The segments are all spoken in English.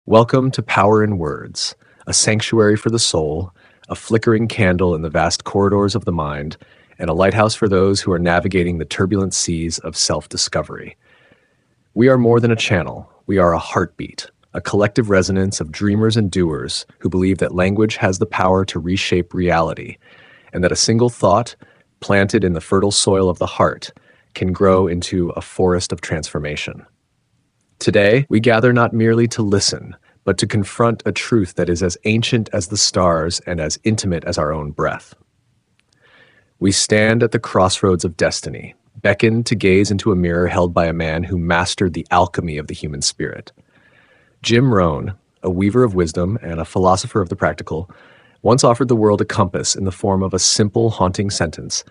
Welcome to Power in Words, a sanctuary for the soul, a flickering candle in the vast corridors of the mind, and a lighthouse for those who are navigating the turbulent seas of self-discovery. We are more than a channel. We are a heartbeat, a collective resonance of dreamers and doers who believe that language has the power to reshape reality, and that a single thought, planted in the fertile soil of the heart, can grow into a forest of transformation. Today, we gather not merely to listen, but to confront a truth that is as ancient as the stars and as intimate as our own breath. We stand at the crossroads of destiny, beckoned to gaze into a mirror held by a man who mastered the alchemy of the human spirit. Jim Rohn, a weaver of wisdom and a philosopher of the practical, once offered the world a compass in the form of a simple, haunting sentence: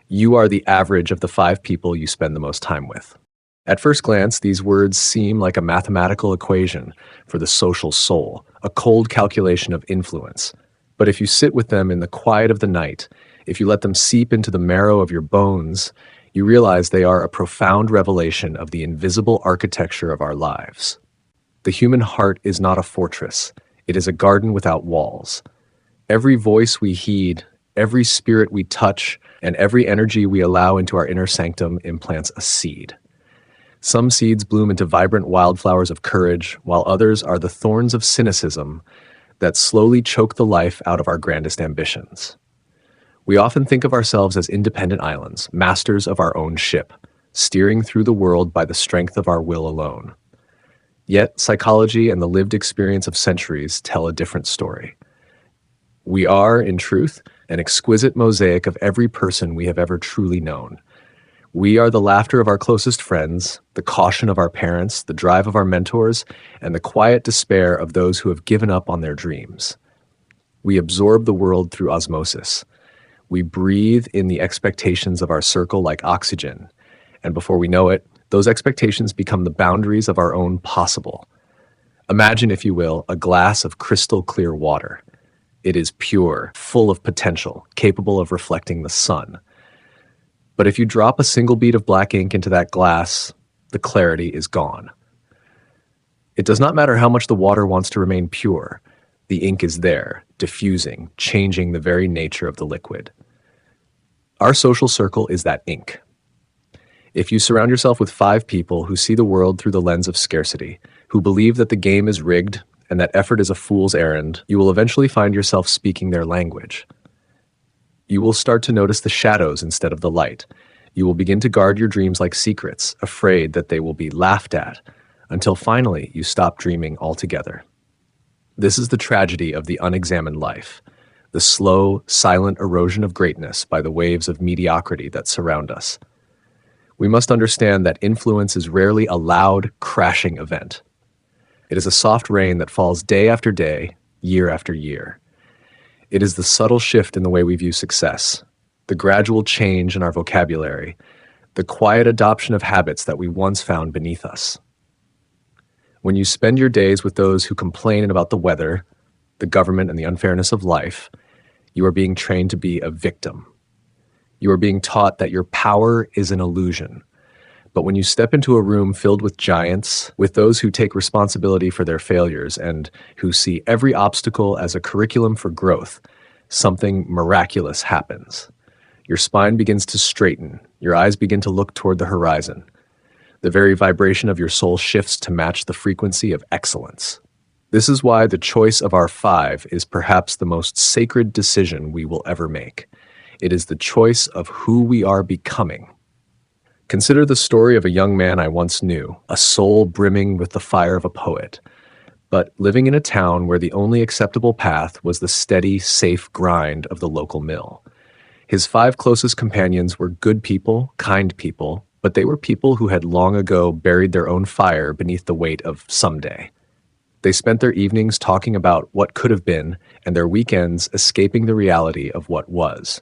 "You are the average of the 5 people you spend the most time with." At first glance, these words seem like a mathematical equation for the social soul, a cold calculation of influence. But if you sit with them in the quiet of the night, if you let them seep into the marrow of your bones, you realize they are a profound revelation of the invisible architecture of our lives. The human heart is not a fortress. It is a garden without walls. Every voice we heed, every spirit we touch, and every energy we allow into our inner sanctum implants a seed. Some seeds bloom into vibrant wildflowers of courage, while others are the thorns of cynicism that slowly choke the life out of our grandest ambitions. We often think of ourselves as independent islands, masters of our own ship, steering through the world by the strength of our will alone. Yet, psychology and the lived experience of centuries tell a different story. We are, in truth, an exquisite mosaic of every person we have ever truly known. We are the laughter of our closest friends, the caution of our parents, the drive of our mentors, and the quiet despair of those who have given up on their dreams. We absorb the world through osmosis. We breathe in the expectations of our circle like oxygen, and before we know it, those expectations become the boundaries of our own possible. Imagine, if you will, a glass of crystal clear water. It is pure, full of potential, capable of reflecting the sun. But if you drop a single bead of black ink into that glass, the clarity is gone. It does not matter how much the water wants to remain pure. The ink is there, diffusing, changing the very nature of the liquid. Our social circle is that ink. If you surround yourself with 5 people who see the world through the lens of scarcity, who believe that the game is rigged and that effort is a fool's errand, you will eventually find yourself speaking their language. You will start to notice the shadows instead of the light. You will begin to guard your dreams like secrets, afraid that they will be laughed at, until finally you stop dreaming altogether. This is the tragedy of the unexamined life, the slow, silent erosion of greatness by the waves of mediocrity that surround us. We must understand that influence is rarely a loud, crashing event. It is a soft rain that falls day after day, year after year. It is the subtle shift in the way we view success, the gradual change in our vocabulary, the quiet adoption of habits that we once found beneath us. When you spend your days with those who complain about the weather, the government, and the unfairness of life, you are being trained to be a victim. You are being taught that your power is an illusion. But when you step into a room filled with giants, with those who take responsibility for their failures and who see every obstacle as a curriculum for growth, something miraculous happens. Your spine begins to straighten, your eyes begin to look toward the horizon. The very vibration of your soul shifts to match the frequency of excellence. This is why the choice of our 5 is perhaps the most sacred decision we will ever make. It is the choice of who we are becoming. Consider the story of a young man I once knew, a soul brimming with the fire of a poet, but living in a town where the only acceptable path was the steady, safe grind of the local mill. His 5 closest companions were good people, kind people, but they were people who had long ago buried their own fire beneath the weight of someday. They spent their evenings talking about what could have been, and their weekends escaping the reality of what was.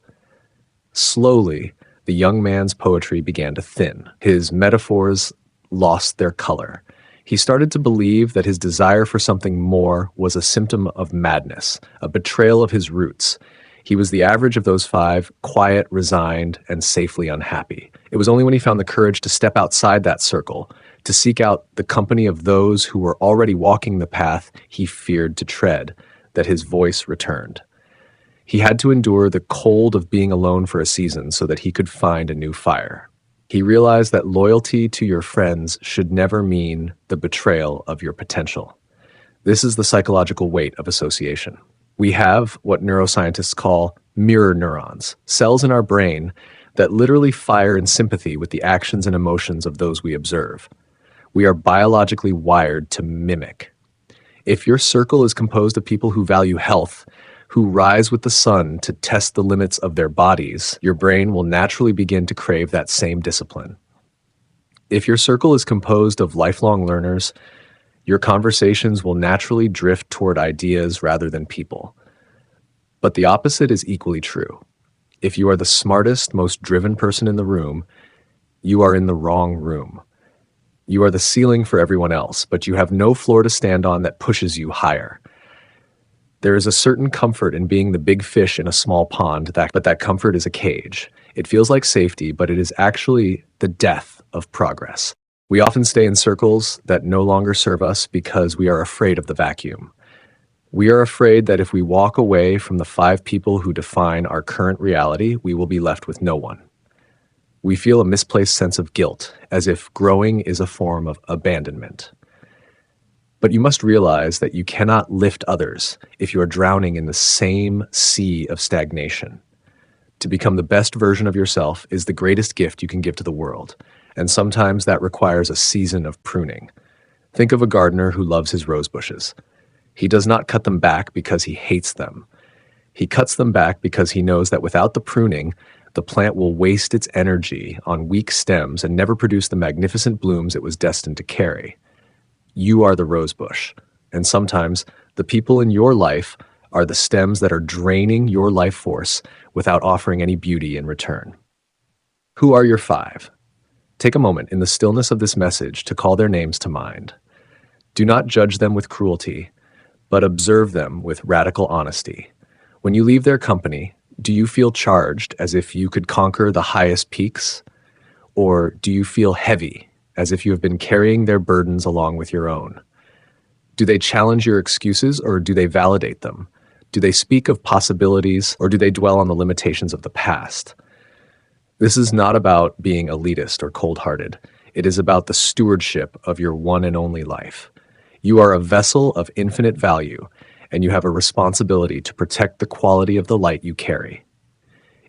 Slowly, the young man's poetry began to thin. His metaphors lost their color. He started to believe that his desire for something more was a symptom of madness, a betrayal of his roots. He was the average of those 5, quiet, resigned, and safely unhappy. It was only when he found the courage to step outside that circle, to seek out the company of those who were already walking the path he feared to tread, that his voice returned. He had to endure the cold of being alone for a season so that he could find a new fire. He realized that loyalty to your friends should never mean the betrayal of your potential. This is the psychological weight of association. We have what neuroscientists call mirror neurons, cells in our brain that literally fire in sympathy with the actions and emotions of those we observe. We are biologically wired to mimic. If your circle is composed of people who value health, who rise with the sun to test the limits of their bodies, your brain will naturally begin to crave that same discipline. If your circle is composed of lifelong learners, your conversations will naturally drift toward ideas rather than people. But the opposite is equally true. If you are the smartest, most driven person in the room, you are in the wrong room. You are the ceiling for everyone else, but you have no floor to stand on that pushes you higher. There is a certain comfort in being the big fish in a small pond, but that comfort is a cage. It feels like safety, but it is actually the death of progress. We often stay in circles that no longer serve us because we are afraid of the vacuum. We are afraid that if we walk away from the 5 people who define our current reality, we will be left with no one. We feel a misplaced sense of guilt, as if growing is a form of abandonment. But you must realize that you cannot lift others if you are drowning in the same sea of stagnation. To become the best version of yourself is the greatest gift you can give to the world, and sometimes that requires a season of pruning. Think of a gardener who loves his rose bushes. He does not cut them back because he hates them. He cuts them back because he knows that without the pruning, the plant will waste its energy on weak stems and never produce the magnificent blooms it was destined to carry. You are the rose bush, and sometimes the people in your life are the stems that are draining your life force without offering any beauty in return. Who are your 5? Take a moment in the stillness of this message to call their names to mind. Do not judge them with cruelty, but observe them with radical honesty. When you leave their company, do you feel charged as if you could conquer the highest peaks? Or do you feel heavy, as if you have been carrying their burdens along with your own? Do they challenge your excuses or do they validate them? Do they speak of possibilities or do they dwell on the limitations of the past? This is not about being elitist or cold-hearted. It is about the stewardship of your one and only life. You are a vessel of infinite value, and you have a responsibility to protect the quality of the light you carry.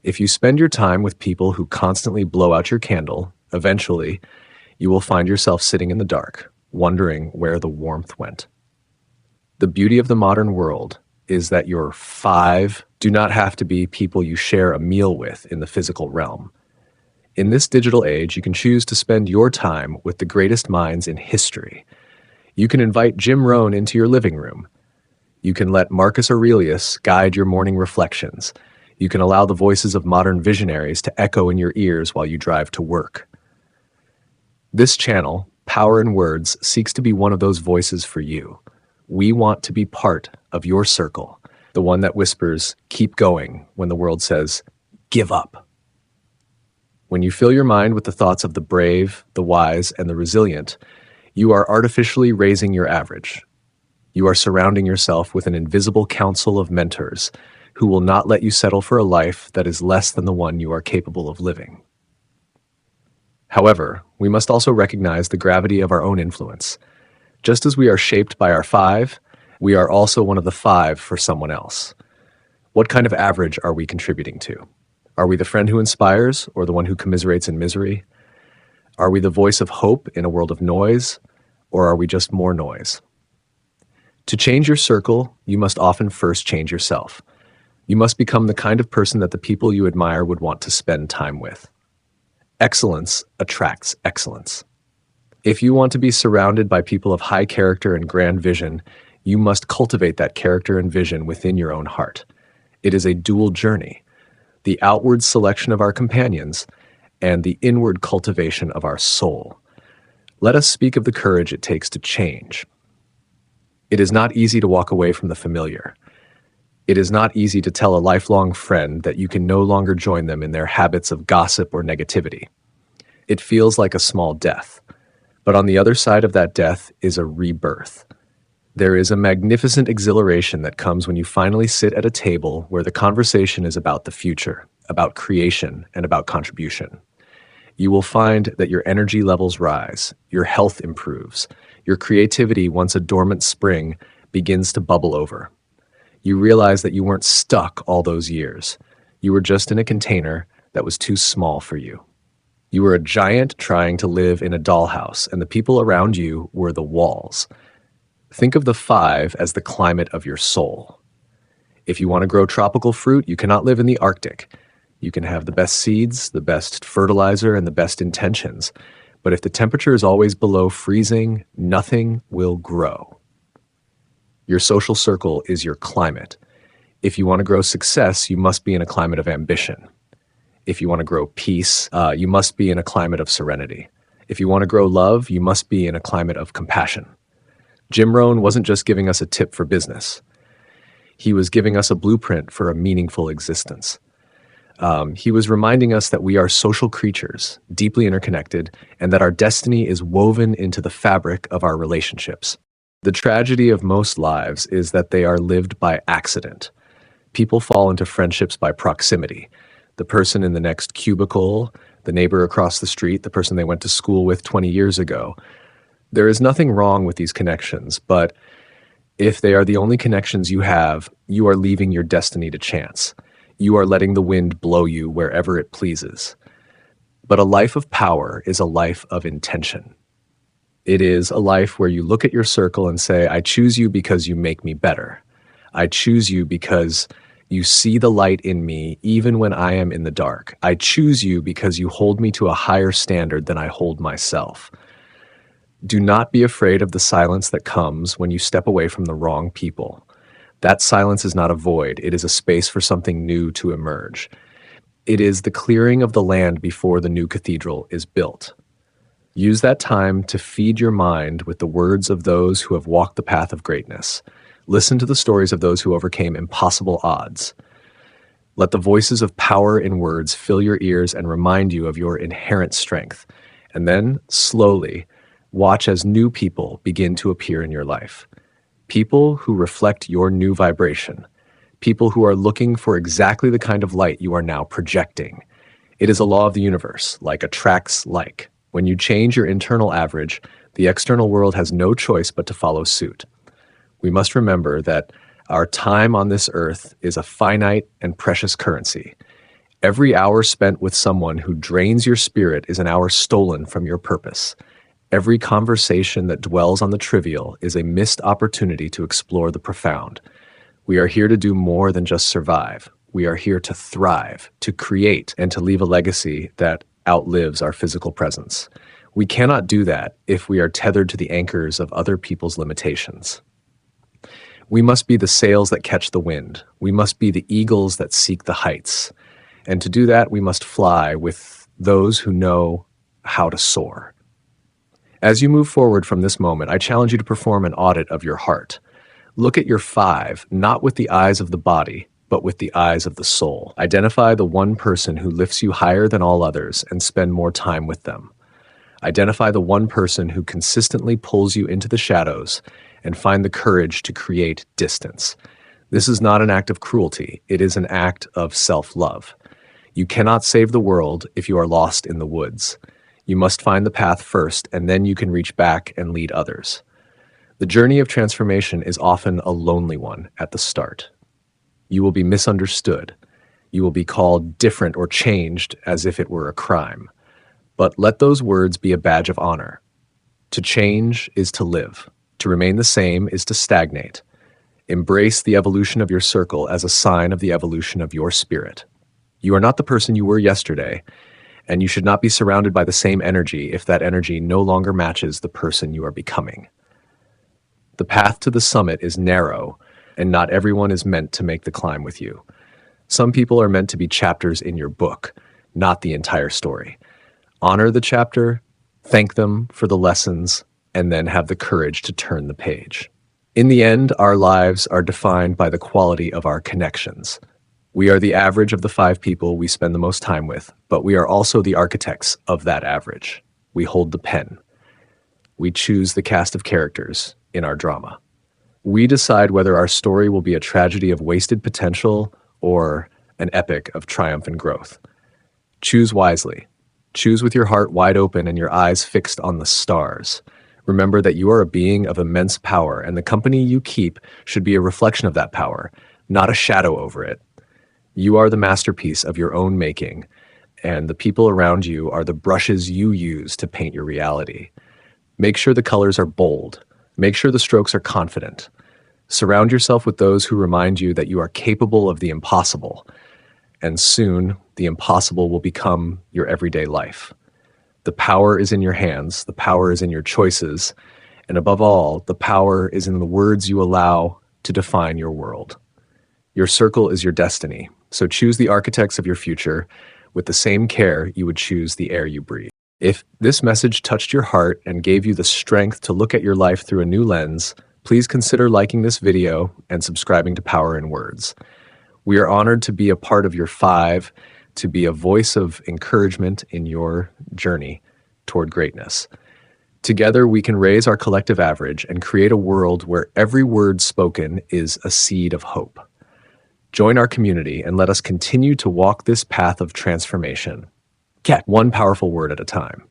If you spend your time with people who constantly blow out your candle, eventually, you will find yourself sitting in the dark, wondering where the warmth went. The beauty of the modern world is that your 5 do not have to be people you share a meal with in the physical realm. In this digital age, you can choose to spend your time with the greatest minds in history. You can invite Jim Rohn into your living room. You can let Marcus Aurelius guide your morning reflections. You can allow the voices of modern visionaries to echo in your ears while you drive to work. This channel, Power in Words, seeks to be one of those voices for you. We want to be part of your circle, the one that whispers, "Keep going," when the world says, "Give up." When you fill your mind with the thoughts of the brave, the wise, and the resilient, you are artificially raising your average. You are surrounding yourself with an invisible council of mentors who will not let you settle for a life that is less than the one you are capable of living. However, we must also recognize the gravity of our own influence. Just as we are shaped by our 5, we are also one of the 5 for someone else. What kind of average are we contributing to? Are we the friend who inspires or the one who commiserates in misery? Are we the voice of hope in a world of noise, or are we just more noise? To change your circle, you must often first change yourself. You must become the kind of person that the people you admire would want to spend time with. Excellence attracts excellence. If you want to be surrounded by people of high character and grand vision, you must cultivate that character and vision within your own heart. It is a dual journey, the outward selection of our companions and the inward cultivation of our soul. Let us speak of the courage it takes to change. It is not easy to walk away from the familiar. It is not easy to tell a lifelong friend that you can no longer join them in their habits of gossip or negativity. It feels like a small death. But on the other side of that death is a rebirth. There is a magnificent exhilaration that comes when you finally sit at a table where the conversation is about the future, about creation, and about contribution. You will find that your energy levels rise, your health improves, your creativity, once a dormant spring, begins to bubble over. You realize that you weren't stuck all those years. You were just in a container that was too small for you. You were a giant trying to live in a dollhouse, and the people around you were the walls. Think of the 5 as the climate of your soul. If you want to grow tropical fruit, you cannot live in the Arctic. You can have the best seeds, the best fertilizer, and the best intentions. But if the temperature is always below freezing, nothing will grow. Your social circle is your climate. If you want to grow success, you must be in a climate of ambition. If you want to grow peace, you must be in a climate of serenity. If you want to grow love, you must be in a climate of compassion. Jim Rohn wasn't just giving us a tip for business. He was giving us a blueprint for a meaningful existence. He was reminding us that we are social creatures, deeply interconnected, and that our destiny is woven into the fabric of our relationships. The tragedy of most lives is that they are lived by accident. People fall into friendships by proximity. The person in the next cubicle, the neighbor across the street, the person they went to school with 20 years ago. There is nothing wrong with these connections, but if they are the only connections you have, you are leaving your destiny to chance. You are letting the wind blow you wherever it pleases. But a life of power is a life of intention. It is a life where you look at your circle and say, I choose you because you make me better. I choose you because you see the light in me even when I am in the dark. I choose you because you hold me to a higher standard than I hold myself. Do not be afraid of the silence that comes when you step away from the wrong people. That silence is not a void. It is a space for something new to emerge. It is the clearing of the land before the new cathedral is built. Use that time to feed your mind with the words of those who have walked the path of greatness. Listen to the stories of those who overcame impossible odds. Let the voices of power in words fill your ears and remind you of your inherent strength. And then, slowly, watch as new people begin to appear in your life. People who reflect your new vibration. People who are looking for exactly the kind of light you are now projecting. It is a law of the universe, like attracts like. When you change your internal average, the external world has no choice but to follow suit. We must remember that our time on this earth is a finite and precious currency. Every hour spent with someone who drains your spirit is an hour stolen from your purpose. Every conversation that dwells on the trivial is a missed opportunity to explore the profound. We are here to do more than just survive. We are here to thrive, to create, and to leave a legacy that outlives our physical presence. We cannot do that if we are tethered to the anchors of other people's limitations. We must be the sails that catch the wind. We must be the eagles that seek the heights. And to do that, we must fly with those who know how to soar. As you move forward from this moment, I challenge you to perform an audit of your heart. Look at your 5, not with the eyes of the body, but with the eyes of the soul. Identify the one person who lifts you higher than all others and spend more time with them. Identify the one person who consistently pulls you into the shadows and find the courage to create distance. This is not an act of cruelty. It is an act of self-love. You cannot save the world if you are lost in the woods. You must find the path first, and then you can reach back and lead others. The journey of transformation is often a lonely one at the start. You will be misunderstood. You will be called different or changed as if it were a crime. But let those words be a badge of honor. To change is to live. To remain the same is to stagnate. Embrace the evolution of your circle as a sign of the evolution of your spirit. You are not the person you were yesterday, and you should not be surrounded by the same energy if that energy no longer matches the person you are becoming. The path to the summit is narrow, and not everyone is meant to make the climb with you. Some people are meant to be chapters in your book, not the entire story. Honor the chapter, thank them for the lessons, and then have the courage to turn the page. In the end, our lives are defined by the quality of our connections. We are the average of the 5 people we spend the most time with, but we are also the architects of that average. We hold the pen. We choose the cast of characters in our drama. We decide whether our story will be a tragedy of wasted potential or an epic of triumph and growth. Choose wisely. Choose with your heart wide open and your eyes fixed on the stars. Remember that you are a being of immense power, and the company you keep should be a reflection of that power, not a shadow over it. You are the masterpiece of your own making, and the people around you are the brushes you use to paint your reality. Make sure the colors are bold. Make sure the strokes are confident. Surround yourself with those who remind you that you are capable of the impossible, and soon the impossible will become your everyday life. The power is in your hands, the power is in your choices, and above all, the power is in the words you allow to define your world. Your circle is your destiny, so choose the architects of your future with the same care you would choose the air you breathe. If this message touched your heart and gave you the strength to look at your life through a new lens, please consider liking this video and subscribing to Power in Words. We are honored to be a part of your five, to be a voice of encouragement in your journey toward greatness. Together, we can raise our collective average and create a world where every word spoken is a seed of hope. Join our community and let us continue to walk this path of transformation. One powerful word at a time.